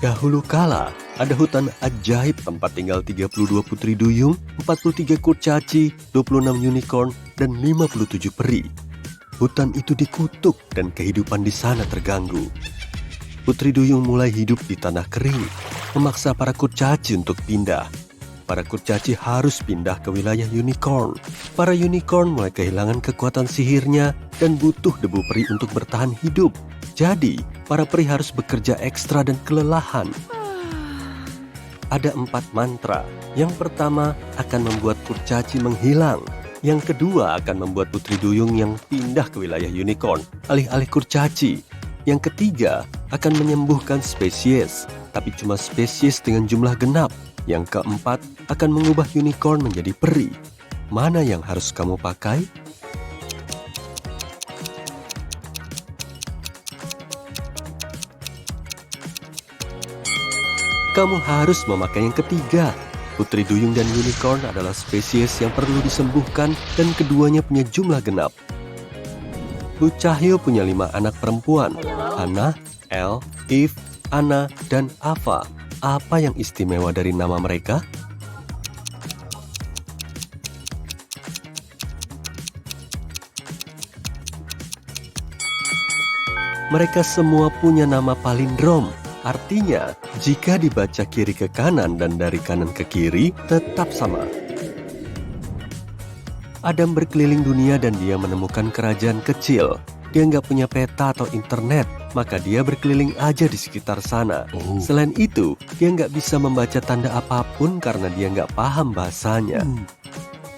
Dahulu kala, ada hutan ajaib tempat tinggal 32 putri duyung, 43 kurcaci, 26 unicorn, dan 57 peri. Hutan itu dikutuk dan kehidupan di sana terganggu. Putri duyung mulai hidup di tanah kering, memaksa para kurcaci untuk pindah. Para kurcaci harus pindah ke wilayah unicorn. Para unicorn mulai kehilangan kekuatan sihirnya dan butuh debu peri untuk bertahan hidup. Jadi, para peri harus bekerja ekstra dan kelelahan. Ada 4 mantra. Yang pertama akan membuat kurcaci menghilang. Yang kedua akan membuat putri duyung yang pindah ke wilayah unicorn, alih-alih kurcaci. Yang ketiga akan menyembuhkan spesies, tapi cuma spesies dengan jumlah genap. Yang keempat akan mengubah unicorn menjadi peri. Mana yang harus kamu pakai? Kamu harus memakai yang ketiga. Putri duyung dan unicorn adalah spesies yang perlu disembuhkan dan keduanya punya jumlah genap. Bu Cahyo punya 5 anak perempuan, Hannah, Elle, Eve, Anna, dan Ava. Apa yang istimewa dari nama mereka? Mereka semua punya nama palindrom. Artinya, jika dibaca kiri ke kanan dan dari kanan ke kiri, tetap sama. Adam berkeliling dunia dan dia menemukan kerajaan kecil. Dia nggak punya peta atau internet, maka dia berkeliling aja di sekitar sana. Selain itu, dia nggak bisa membaca tanda apapun karena dia nggak paham bahasanya.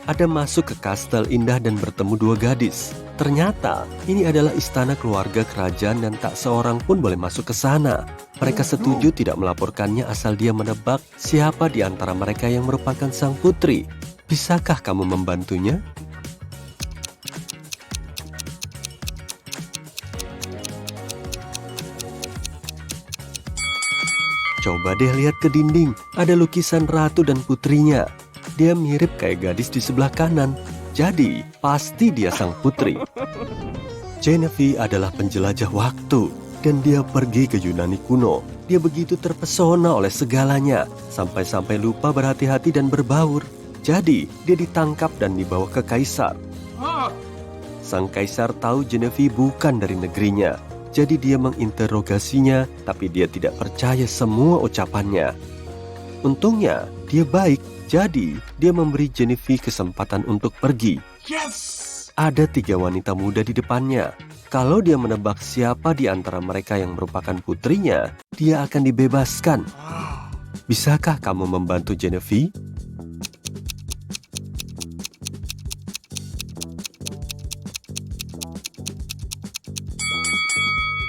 Adam masuk ke kastel indah dan bertemu 2 gadis. Ternyata, ini adalah istana keluarga kerajaan dan tak seorang pun boleh masuk ke sana. Mereka setuju tidak melaporkannya asal dia menebak siapa di antara mereka yang merupakan sang putri. Bisakah kamu membantunya? Coba deh lihat ke dinding, ada lukisan ratu dan putrinya. Dia mirip kayak gadis di sebelah kanan. Jadi, pasti dia sang putri. Genevieve adalah penjelajah waktu, dan dia pergi ke Yunani kuno. Dia begitu terpesona oleh segalanya, sampai-sampai lupa berhati-hati dan berbaur. Jadi, dia ditangkap dan dibawa ke kaisar. Sang kaisar tahu Genevieve bukan dari negerinya. Jadi dia menginterogasinya, tapi dia tidak percaya semua ucapannya. Untungnya, dia baik. Jadi, dia memberi Genevieve kesempatan untuk pergi. Ada 3 wanita muda di depannya. Kalau dia menebak siapa di antara mereka yang merupakan putrinya, dia akan dibebaskan. Bisakah kamu membantu Genevieve?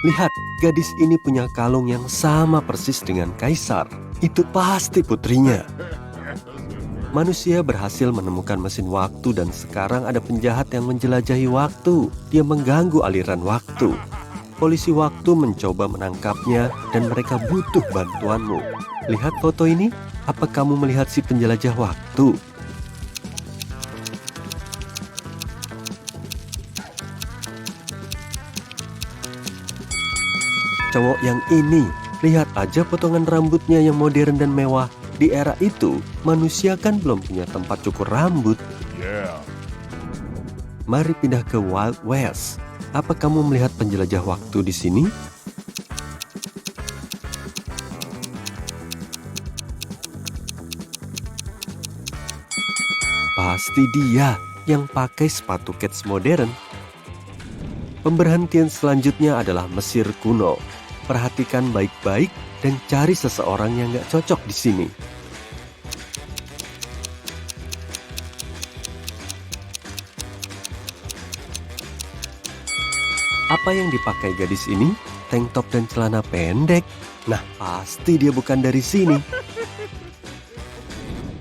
Lihat, gadis ini punya kalung yang sama persis dengan kaisar. Itu pasti putrinya. Manusia berhasil menemukan mesin waktu dan sekarang ada penjahat yang menjelajahi waktu. Dia mengganggu aliran waktu. Polisi waktu mencoba menangkapnya dan mereka butuh bantuanmu. Lihat foto ini. Apa kamu melihat si penjelajah waktu? Cowok yang ini, lihat aja potongan rambutnya yang modern dan mewah. Di era itu, manusia kan belum punya tempat cukur rambut. Mari pindah ke Wild West. Apa kamu melihat penjelajah waktu di sini? Pasti dia yang pakai sepatu kets modern. Pemberhentian selanjutnya adalah Mesir kuno. Perhatikan baik-baik dan cari seseorang yang gak cocok di sini. Apa yang dipakai gadis ini? Tank top dan celana pendek. Nah, pasti dia bukan dari sini.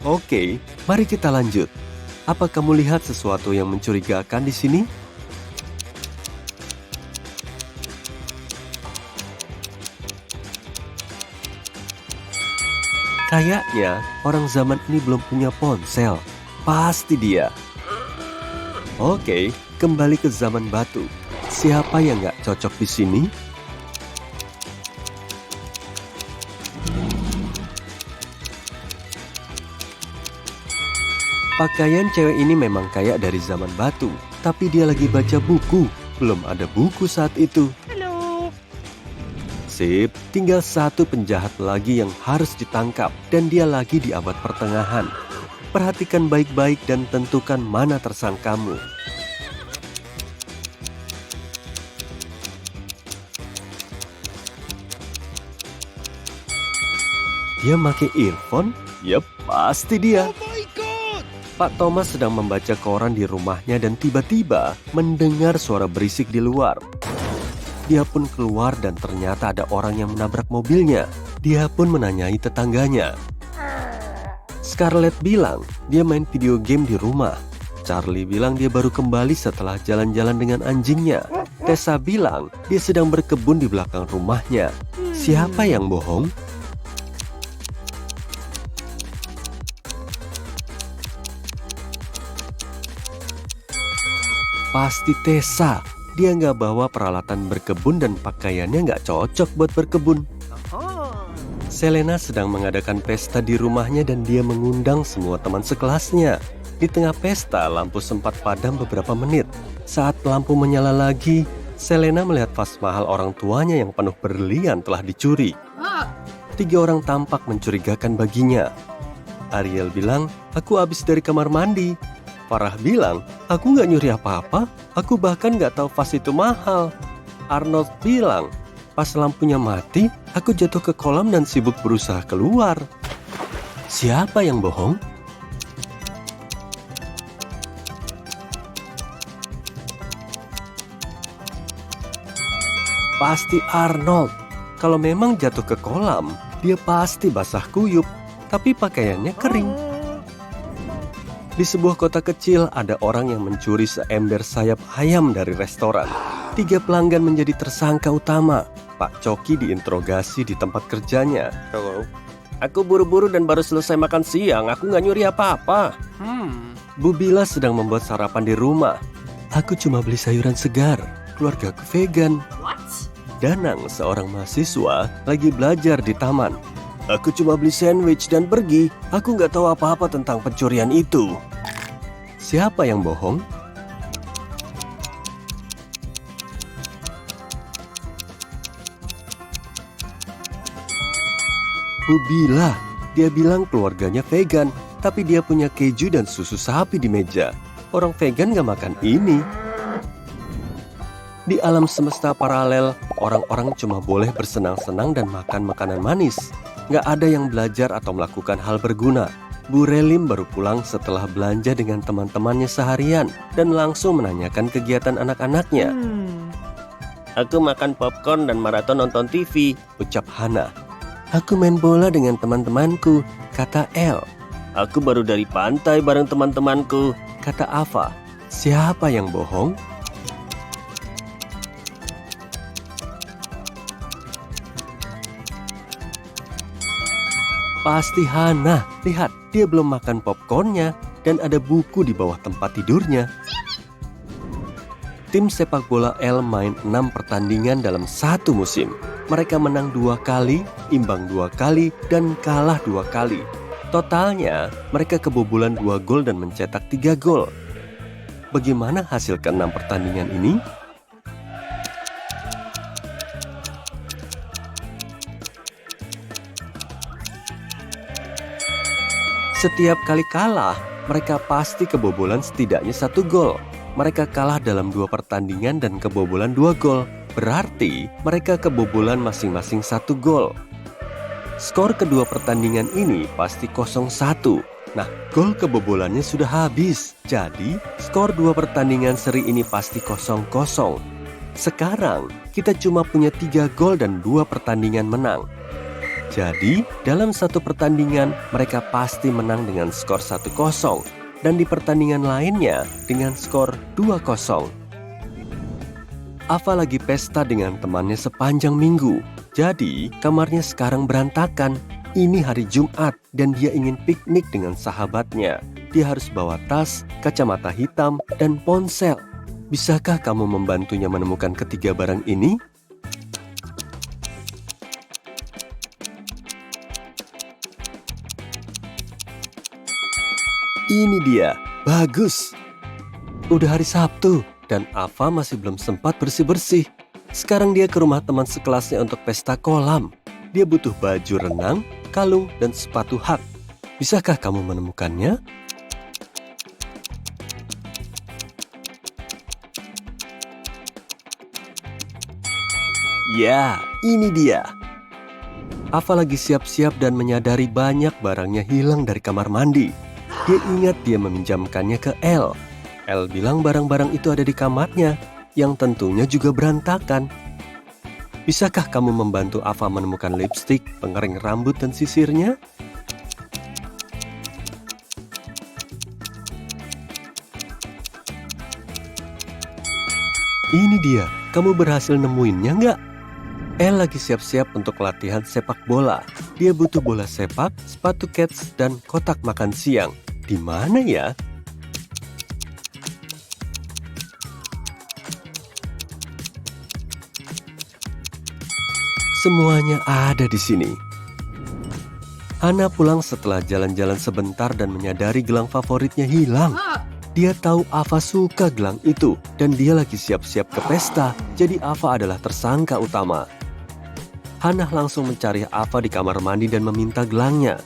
Oke, mari kita lanjut. Apa kamu lihat sesuatu yang mencurigakan di sini? Kayaknya orang zaman ini belum punya ponsel. Pasti dia. Oke, kembali ke zaman batu. Siapa yang nggak cocok di sini? Pakaian cewek ini memang kayak dari zaman batu, tapi dia lagi baca buku. Belum ada buku saat itu. Halo. Sip, tinggal satu penjahat lagi yang harus ditangkap dan dia lagi di abad pertengahan. Perhatikan baik-baik dan tentukan mana tersangkamu. Dia pakai earphone? Yep, pasti dia. Oh my god. Pak Thomas sedang membaca koran di rumahnya dan tiba-tiba mendengar suara berisik di luar. Dia pun keluar dan ternyata ada orang yang menabrak mobilnya. Dia pun menanyai tetangganya. Scarlett bilang dia main video game di rumah. Charlie bilang dia baru kembali setelah jalan-jalan dengan anjingnya. Tessa bilang dia sedang berkebun di belakang rumahnya. Siapa yang bohong? Pasti Tessa. Dia nggak bawa peralatan berkebun dan pakaiannya nggak cocok buat berkebun. Selena sedang mengadakan pesta di rumahnya dan dia mengundang semua teman sekelasnya. Di tengah pesta, lampu sempat padam beberapa menit. Saat lampu menyala lagi, Selena melihat vas mahal orang tuanya yang penuh berlian telah dicuri. 3 orang tampak mencurigakan baginya. Ariel bilang, aku habis dari kamar mandi. Farah bilang, aku nggak nyuri apa-apa, aku bahkan nggak tahu vas itu mahal. Arnold bilang, pas lampunya mati, aku jatuh ke kolam dan sibuk berusaha keluar. Siapa yang bohong? Pasti Arnold. Kalau memang jatuh ke kolam, dia pasti basah kuyup, tapi pakaiannya kering. Di sebuah kota kecil, ada orang yang mencuri seember sayap ayam dari restoran. 3 pelanggan menjadi tersangka utama. Pak Coki diinterogasi di tempat kerjanya. Halo. Aku buru-buru dan baru selesai makan siang. Aku nggak nyuri apa-apa. Bu Bila sedang membuat sarapan di rumah. Aku cuma beli sayuran segar. Keluargaku vegan. Danang, seorang mahasiswa, lagi belajar di taman. Aku cuma beli sandwich dan pergi. Aku nggak tahu apa-apa tentang pencurian itu. Siapa yang bohong? Bu Bila. Dia bilang keluarganya vegan, tapi dia punya keju dan susu sapi di meja. Orang vegan nggak makan ini. Di alam semesta paralel, orang-orang cuma boleh bersenang-senang dan makan makanan manis. Nggak ada yang belajar atau melakukan hal berguna. Bu Relim baru pulang setelah belanja dengan teman-temannya seharian dan langsung menanyakan kegiatan anak-anaknya. Aku makan popcorn dan maraton nonton TV, ucap Hana. Aku main bola dengan teman-temanku, kata El. Aku baru dari pantai bareng teman-temanku, kata Ava. Siapa yang bohong? Pasti Hana. Lihat, dia belum makan popcornnya dan ada buku di bawah tempat tidurnya. Tim sepak bola L main 6 pertandingan dalam 1 musim. Mereka menang 2 kali, imbang 2 kali, dan kalah 2 kali. Totalnya, mereka kebobolan 2 gol dan mencetak 3 gol. Bagaimana hasil ke-6 pertandingan ini? Setiap kali kalah, mereka pasti kebobolan setidaknya 1 gol. Mereka kalah dalam 2 pertandingan dan kebobolan 2 gol. Berarti mereka kebobolan masing-masing 1 gol. Skor kedua pertandingan ini pasti 0-1. Nah, gol kebobolannya sudah habis. Jadi, skor 2 pertandingan seri ini pasti 0-0. Sekarang, kita cuma punya 3 gol dan 2 pertandingan menang. Jadi, dalam 1 pertandingan, mereka pasti menang dengan skor 1-0. Dan di pertandingan lainnya dengan skor 2-0. Ava lagi pesta dengan temannya sepanjang minggu. Jadi, kamarnya sekarang berantakan. Ini hari Jumat dan dia ingin piknik dengan sahabatnya. Dia harus bawa tas, kacamata hitam, dan ponsel. Bisakah kamu membantunya menemukan ketiga barang ini? Ini dia, bagus. Udah hari Sabtu, dan Ava masih belum sempat bersih-bersih. Sekarang dia ke rumah teman sekelasnya untuk pesta kolam. Dia butuh baju renang, kalung, dan sepatu hak. Bisakah kamu menemukannya? Ya, ini dia. Ava lagi siap-siap dan menyadari banyak barangnya hilang dari kamar mandi. Dia ingat dia meminjamkannya ke Elle. Elle bilang barang-barang itu ada di kamarnya, yang tentunya juga berantakan. Bisakah kamu membantu Ava menemukan lipstik, pengering rambut, dan sisirnya? Ini dia, kamu berhasil nemuinnya nggak? Elle lagi siap-siap untuk latihan sepak bola. Dia butuh bola sepak, sepatu kets, dan kotak makan siang. Di mana ya? Semuanya ada di sini. Hana pulang setelah jalan-jalan sebentar dan menyadari gelang favoritnya hilang. Dia tahu Ava suka gelang itu dan dia lagi siap-siap ke pesta, jadi Ava adalah tersangka utama. Hana langsung mencari Ava di kamar mandi dan meminta gelangnya.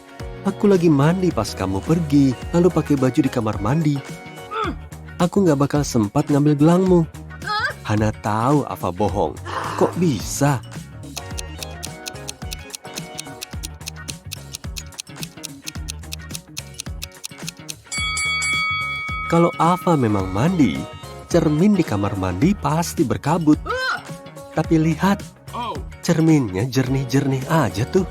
Aku lagi mandi pas kamu pergi, lalu pakai baju di kamar mandi. Aku nggak bakal sempat ngambil gelangmu. Hana tahu Ava bohong. Kok bisa? Kalau Ava memang mandi, cermin di kamar mandi pasti berkabut. Tapi lihat, cerminnya jernih-jernih aja tuh.